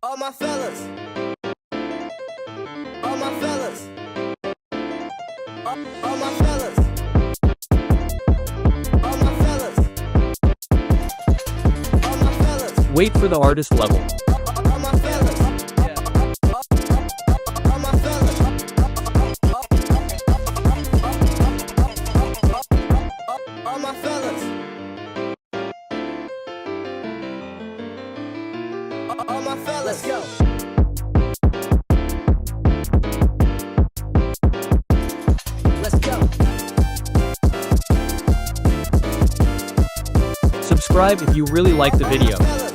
All my fellas. All my fellas. All my fellas. All my fellas. All my fellas. Wait for the artist level. All my fellas. All my fellas. All my fellas. All my fellas. Let's go. Let's go. Subscribe if you really like the video.